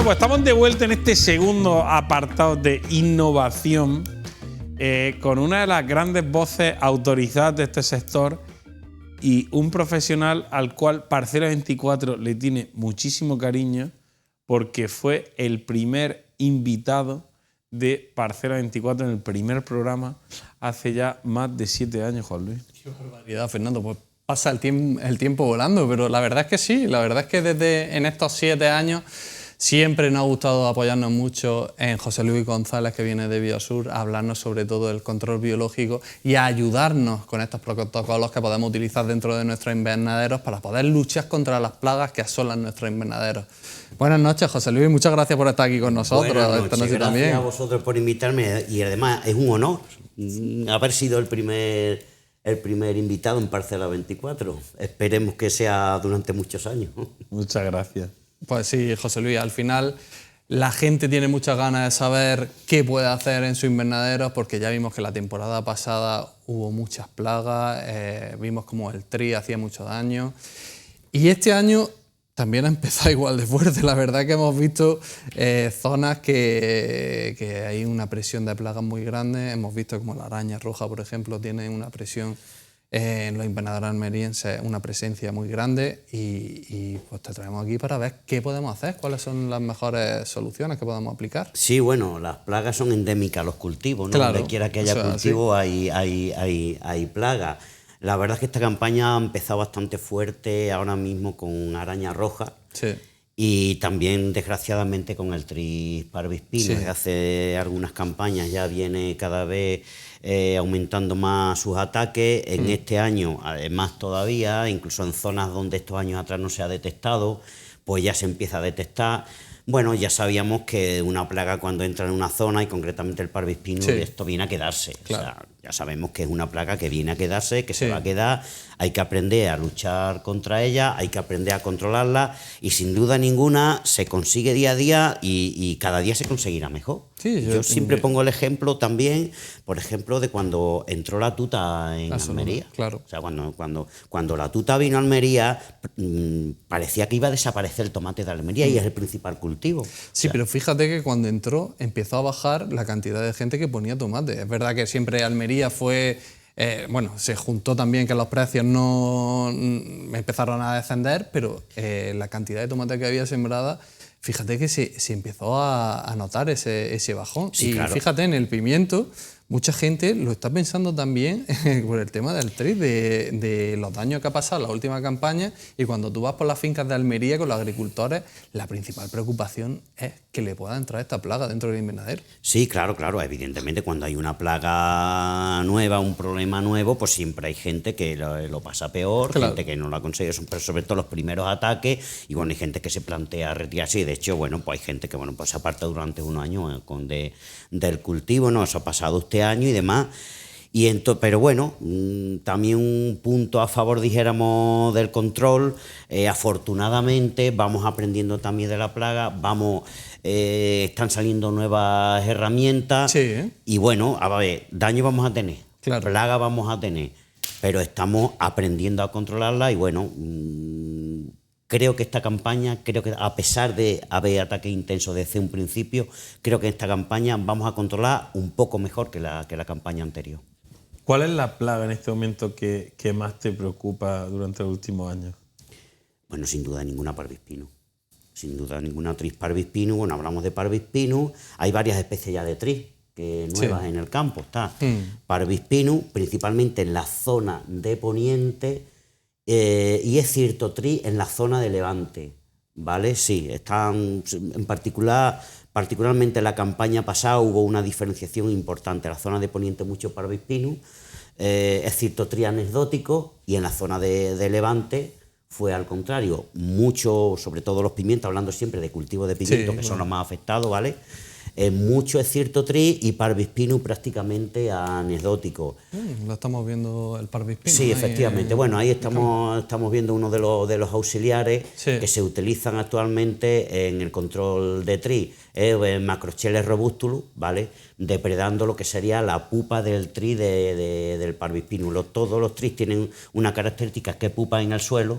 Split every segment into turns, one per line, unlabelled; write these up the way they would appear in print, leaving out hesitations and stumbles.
pues estamos de vuelta en este segundo apartado de innovación con una de las grandes voces autorizadas de este sector y un profesional al cual Parcela 24 le tiene muchísimo cariño porque fue el primer invitado de Parcela 24 en el primer programa hace ya más de 7 años, Juan Luis.
Qué barbaridad, Fernando. Pues pasa el tiempo volando, pero la verdad es que sí. La verdad es que desde en estos 7 años siempre nos ha gustado apoyarnos mucho en José Luis González, que viene de Biosur, a hablarnos sobre todo del control biológico y a ayudarnos con estos protocolos que podemos utilizar dentro de nuestros invernaderos para poder luchar contra las plagas que asolan nuestros invernaderos. Buenas noches, José Luis, muchas gracias por estar aquí con nosotros esta noche
gracias
también.
A vosotros por invitarme y además es un honor haber sido el primer invitado en Parcela 24. Esperemos que sea durante muchos años.
Muchas gracias.
Pues sí, José Luis, al final la gente tiene muchas ganas de saber qué puede hacer en sus invernaderos porque ya vimos que la temporada pasada hubo muchas plagas, vimos como el tri hacía mucho daño y este año también ha empezado igual de fuerte. La verdad que hemos visto zonas que hay una presión de plagas muy grande. Hemos visto como la araña roja, por ejemplo, tiene una presión en los invernaderos almerienses, una presencia muy grande y pues te traemos aquí para ver qué podemos hacer, cuáles son las mejores soluciones que podemos aplicar.
Sí, bueno, las plagas son endémicas a los cultivos, ¿no?
Claro,
donde quiera que haya cultivo hay plagas. La verdad es que esta campaña ha empezado bastante fuerte ahora mismo con araña roja.
Sí.
Y también, desgraciadamente, con el tris parvispino.
Sí.
Desde hace algunas campañas ya viene cada vez aumentando más sus ataques. En este año, más todavía, incluso en zonas donde estos años atrás no se ha detectado, pues ya se empieza a detectar. Bueno, ya sabíamos que una plaga cuando entra en una zona, y concretamente el parvispino, sí, esto viene a quedarse. Claro. O sea, ya sabemos que es una plaga que viene a quedarse, que se va a quedar. Hay que aprender a luchar contra ella, hay que aprender a controlarla y sin duda ninguna se consigue día a día y cada día se conseguirá mejor.
Sí,
yo siempre pongo el ejemplo también, por ejemplo, de cuando entró la tuta en Almería.
Claro.
O sea, cuando la tuta vino a Almería, parecía que iba a desaparecer el tomate de Almería y es el principal cultivo.
Sí,
o sea,
pero fíjate que cuando entró empezó a bajar la cantidad de gente que ponía tomate. Es verdad que siempre Almería fue... se juntó también que los precios no empezaron a descender, pero la cantidad de tomate que había sembrada, fíjate que se empezó a notar ese bajón.
Sí,
y
claro.
Fíjate, en el pimiento, mucha gente lo está pensando también por el tema del tris, de los daños que ha pasado en la última campaña, y cuando tú vas por las fincas de Almería con los agricultores, la principal preocupación es que le pueda entrar esta plaga dentro del invernadero.
Sí, claro, evidentemente cuando hay una plaga nueva, un problema nuevo, pues siempre hay gente que lo pasa peor, claro, gente que no lo consigue, pero sobre todo los primeros ataques, y bueno, hay gente que se plantea retirarse, y de hecho, bueno, pues hay gente que pues se aparta durante un año del cultivo, ¿no? Eso ha pasado este año y demás. Pero bueno, también un punto a favor, dijéramos, del control. Afortunadamente vamos aprendiendo también de la plaga, están saliendo nuevas herramientas.
Sí.
Y bueno, a ver, daño vamos a tener,
claro,
plaga vamos a tener, pero estamos aprendiendo a controlarla y bueno, creo que esta campaña, a pesar de haber ataques intensos desde un principio, creo que esta campaña vamos a controlar un poco mejor que la campaña anterior.
¿Cuál es la plaga en este momento que más te preocupa durante los últimos años?
Bueno, sin duda ninguna parvispino. Sin duda ninguna tris parvispino. Bueno, hablamos de parvispino. Hay varias especies ya de tris nuevas en el campo. Está parvispino, principalmente en la zona de Poniente, y es cierto tris en la zona de Levante. ¿Vale? Sí, están en particularmente en la campaña pasada hubo una diferenciación importante. En la zona de Poniente mucho parvispino, es cierto tris anecdótico, y en la zona de Levante fue al contrario, mucho, sobre todo los pimientos, hablando siempre de cultivos de pimientos, que son los más afectados, ¿vale? Mucho es cierto tris y parvispino prácticamente anecdótico.
Lo estamos viendo el parvispino.
Sí, efectivamente. Bueno, ahí estamos viendo uno de los auxiliares que se utilizan actualmente en el control de tris, Macrocheles robustulus, ¿vale? Depredando lo que sería la pupa del tris del parvispino. Todos los tris tienen una característica, que pupa en el suelo,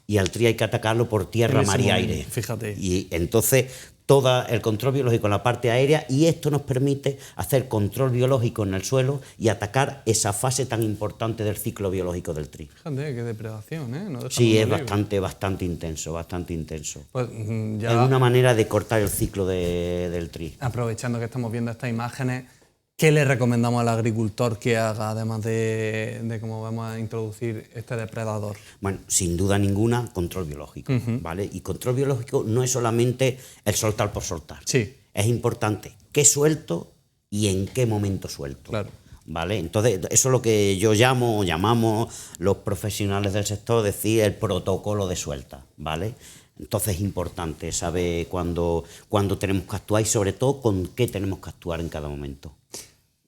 y al tris hay que atacarlo por tierra, mar y aire.
Fíjate.
Y entonces todo el control biológico en la parte aérea, y esto nos permite hacer control biológico en el suelo y atacar esa fase tan importante del ciclo biológico del tri.
Fíjate, qué depredación, ¿eh? No
Sí, es
libre.
bastante intenso, bastante intenso.
Pues ya
Es una manera de cortar el ciclo del tri.
aprovechando que estamos viendo estas imágenes, ¿qué le recomendamos al agricultor que haga, además de cómo vamos a introducir este depredador?
Bueno, sin duda ninguna, control biológico, ¿vale? Y control biológico no es solamente el soltar por soltar.
Sí.
Es importante qué suelto y en qué momento suelto.
Claro.
¿Vale? Entonces, eso es lo que yo llamamos los profesionales del sector, decir el protocolo de suelta, ¿vale? Entonces es importante saber cuándo tenemos que actuar y sobre todo con qué tenemos que actuar en cada momento.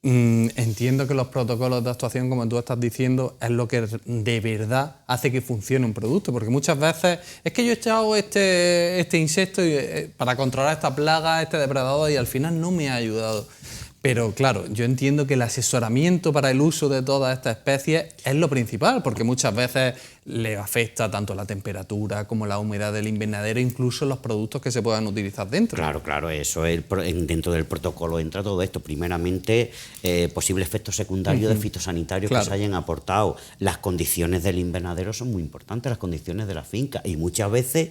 Entiendo que los protocolos de actuación, como tú estás diciendo, es lo que de verdad hace que funcione un producto, porque muchas veces es que yo he echado este insecto para controlar esta plaga, este depredador, y al final no me ha ayudado. Pero claro, yo entiendo que el asesoramiento para el uso de todas estas especies es lo principal, porque muchas veces le afecta tanto la temperatura como la humedad del invernadero, incluso los productos que se puedan utilizar dentro.
Claro, eso es dentro del protocolo entra todo esto. Primeramente, posibles efectos secundarios de fitosanitarios que se hayan aportado. Las condiciones del invernadero son muy importantes, las condiciones de la finca, y muchas veces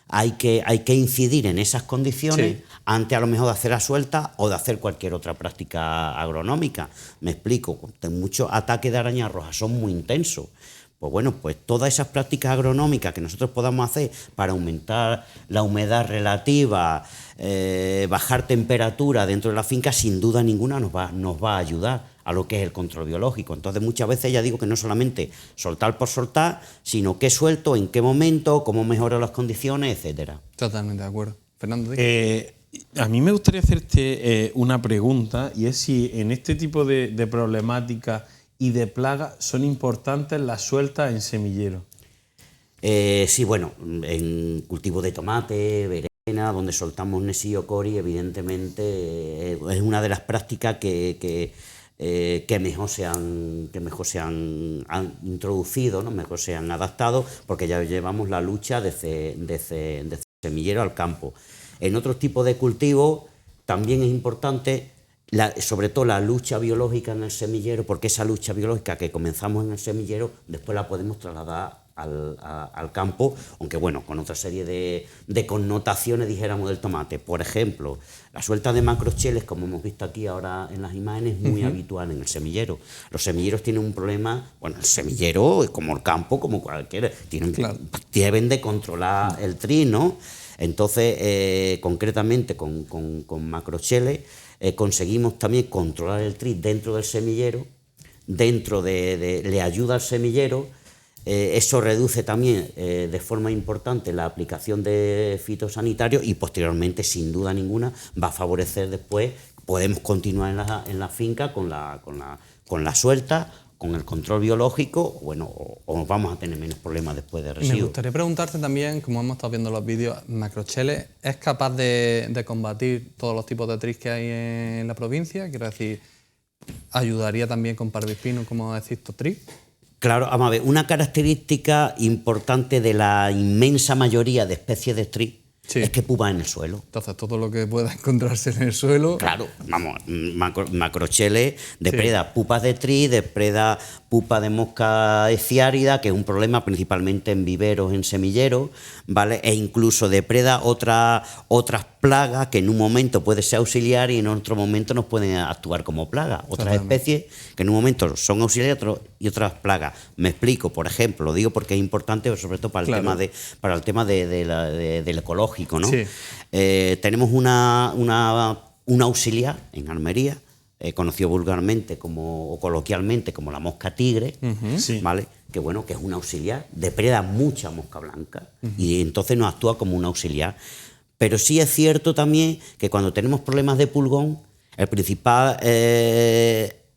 hay que incidir en esas condiciones antes a lo mejor de hacer la suelta o de hacer cualquier otra práctica agronómica. Me explico, muchos ataques de araña roja son muy intensos. Pues bueno, pues todas esas prácticas agronómicas que nosotros podamos hacer para aumentar la humedad relativa, bajar temperatura dentro de la finca, sin duda ninguna nos va a ayudar a lo que es el control biológico. Entonces muchas veces ya digo que no solamente soltar por soltar, sino qué suelto, en qué momento, cómo mejoro las condiciones, etcétera.
Totalmente de acuerdo. Fernando,
a mí me gustaría hacerte una pregunta, y es si en este tipo de problemáticas y de plagas son importantes las sueltas en semillero.
Sí, bueno, en cultivo de tomate, berenjena, donde soltamos Nesillo cori, evidentemente es una de las prácticas que mejor se han introducido, ¿no? Mejor se han adaptado, porque ya llevamos la lucha de semillero al campo. En otros tipos de cultivos también es importante, sobre todo la lucha biológica en el semillero, porque esa lucha biológica que comenzamos en el semillero después la podemos trasladar al campo, aunque bueno, con otra serie de connotaciones, dijéramos, del tomate. Por ejemplo, la suelta de macrocheles, como hemos visto aquí ahora en las imágenes, es muy habitual en el semillero. Los semilleros tienen un problema, bueno, el semillero, como el campo, como cualquiera, deben de controlar el tri, ¿no? Entonces, concretamente con macrocheles, conseguimos también controlar el tri dentro del semillero, le ayuda al semillero. Eso reduce también de forma importante la aplicación de fitosanitarios y posteriormente, sin duda ninguna, va a favorecer después, podemos continuar en la finca con la suelta, con el control biológico, bueno, o vamos a tener menos problemas después de residuos.
Me gustaría preguntarte también, como hemos estado viendo los vídeos, macrocheles, ¿es capaz de combatir todos los tipos de tris que hay en la provincia? Quiero decir, ¿ayudaría también con parvispino, como decís, tris?
Claro, vamos a ver, una característica importante de la inmensa mayoría de especies de tris es que pupa en el suelo.
Entonces, todo lo que pueda encontrarse en el suelo...
Claro, vamos, macrocheles depreda pupas de tris, depreda pupa de mosca eciárida, que es un problema principalmente en viveros, en semilleros, ¿vale? E incluso depreda otras plagas que en un momento puede ser auxiliar y en otro momento nos pueden actuar como plaga. Otras especies que en un momento son auxiliares y otras plagas. Me explico, por ejemplo, lo digo porque es importante, sobre todo para el tema del ecológico, ¿no? Sí. Tenemos una auxiliar en Almería, conocido vulgarmente o coloquialmente como la mosca tigre, ¿vale? Que bueno, que es una auxiliar, depreda mucha mosca blanca y entonces nos actúa como un auxiliar. Pero sí es cierto también que cuando tenemos problemas de pulgón, el principal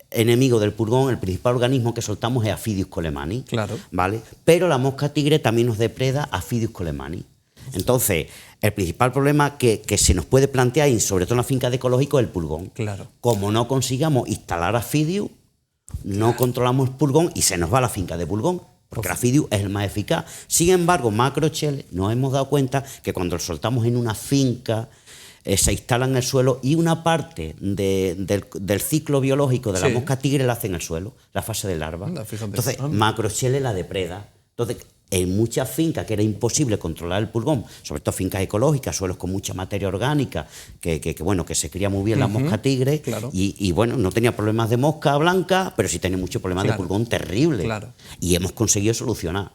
enemigo del pulgón, el principal organismo que soltamos es Aphidius colemani, ¿vale? Pero la mosca tigre también nos depreda Aphidius colemani. Entonces, el principal problema que se nos puede plantear, y sobre todo en la finca de ecológico, es el pulgón. Como no consigamos instalar Aphidius, no controlamos el pulgón y se nos va la finca de pulgón, porque el Aphidius es el más eficaz. Sin embargo, macrocheles, nos hemos dado cuenta que cuando lo soltamos en una finca se instala en el suelo y una parte del ciclo biológico de la mosca tigre la hace en el suelo, la fase de larva.
Anda, fíjate.
Entonces, Macrochele la depreda. Entonces, en muchas fincas que era imposible controlar el pulgón, sobre todo fincas ecológicas, suelos con mucha materia orgánica, que se cría muy bien la mosca tigre,
claro.
y bueno, no tenía problemas de mosca blanca, pero sí tenía muchos problemas de pulgón terrible.
Claro.
Y hemos conseguido solucionar.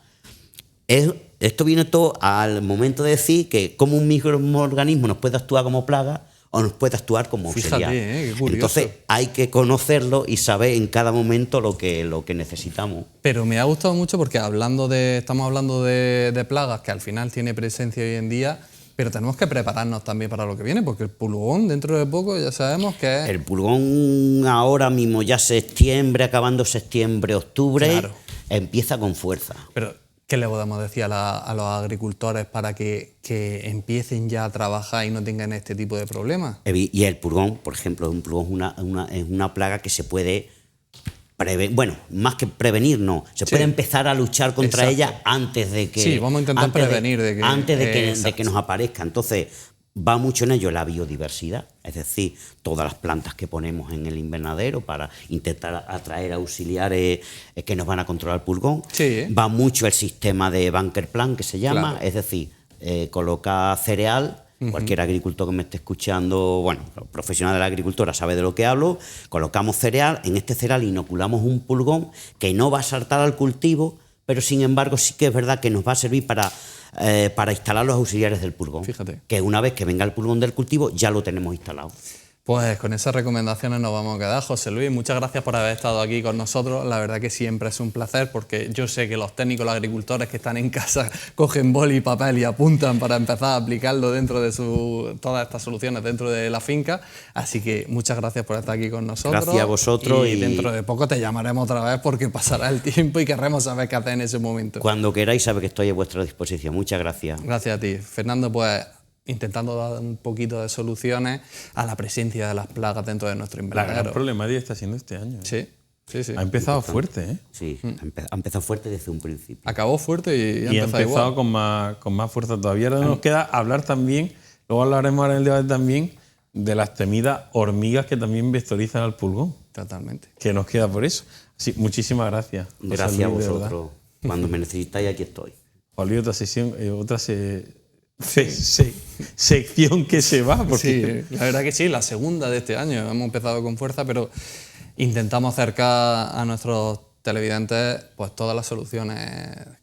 Esto viene todo al momento de decir que como un microorganismo nos puede actuar como plaga o nos puede actuar como auxiliar.
Fíjate, qué curioso.
Entonces hay que conocerlo y saber en cada momento lo que necesitamos.
Pero me ha gustado mucho porque estamos hablando de plagas que al final tiene presencia hoy en día, pero tenemos que prepararnos también para lo que viene, porque el pulgón dentro de poco ya sabemos que es...
El pulgón ahora mismo ya septiembre, acabando septiembre, octubre,
Claro.
empieza con fuerza.
Pero, ¿qué le podemos decir a los agricultores para que empiecen ya a trabajar y no tengan este tipo de problemas?
Y el pulgón, por ejemplo, un pulgón es una plaga que se puede prevenir, bueno, más que prevenir, no, se puede empezar a luchar contra ella antes de que...
Sí, vamos a intentar prevenir
antes de que nos aparezca. Entonces, va mucho en ello la biodiversidad, es decir, todas las plantas que ponemos en el invernadero para intentar atraer auxiliares que nos van a controlar el pulgón.
Sí.
Va mucho el sistema de bunker plan, que se llama,
Claro.
es decir, coloca cereal. Cualquier agricultor que me esté escuchando, bueno, profesional de la agricultura sabe de lo que hablo, colocamos cereal, en este cereal inoculamos un pulgón que no va a saltar al cultivo, pero sin embargo sí que es verdad que nos va a servir para instalar los auxiliares del pulgón.
Fíjate.
Que una vez que venga el pulgón del cultivo ya lo tenemos instalado.
Pues con esas recomendaciones nos vamos a quedar. José Luis, muchas gracias por haber estado aquí con nosotros. La verdad que siempre es un placer porque yo sé que los técnicos, los agricultores que están en casa cogen boli y papel y apuntan para empezar a aplicarlo dentro de todas estas soluciones dentro de la finca. Así que muchas gracias por estar aquí con nosotros.
Gracias a vosotros.
Y dentro de poco te llamaremos otra vez porque pasará el tiempo y querremos saber qué hacer en ese momento.
Cuando queráis, sabe que estoy a vuestra disposición. Muchas gracias.
Gracias a ti. Fernando, pues intentando dar un poquito de soluciones a la presencia de las plagas dentro de nuestro
La
invernadero.
gran problemática está siendo este año.
Sí.
Ha empezado fuerte, ¿eh?
Sí, ha empezado fuerte desde un principio.
Acabó fuerte y ha
Y ha
empezado
empezado
igual.
con más fuerza todavía. Ahora nos queda hablar también, luego hablaremos ahora en el debate también, de las temidas hormigas que también vectorizan al pulgón,
Totalmente.
que nos queda por eso. Así, muchísimas gracias. José
Gracias a
Luis, de verdad.
vosotros. Cuando me necesitáis, aquí estoy.
Olvido otra sesión, sección que se va. Porque
Sí, la verdad que sí, la segunda de este año. Hemos empezado con fuerza, pero intentamos acercar a nuestros televidentes pues todas las soluciones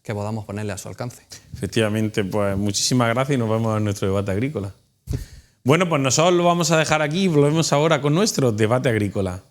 que podamos ponerle a su alcance.
Efectivamente, pues muchísimas gracias y nos vemos en nuestro debate agrícola. Bueno, pues nosotros lo vamos a dejar aquí y volvemos ahora con nuestro debate agrícola.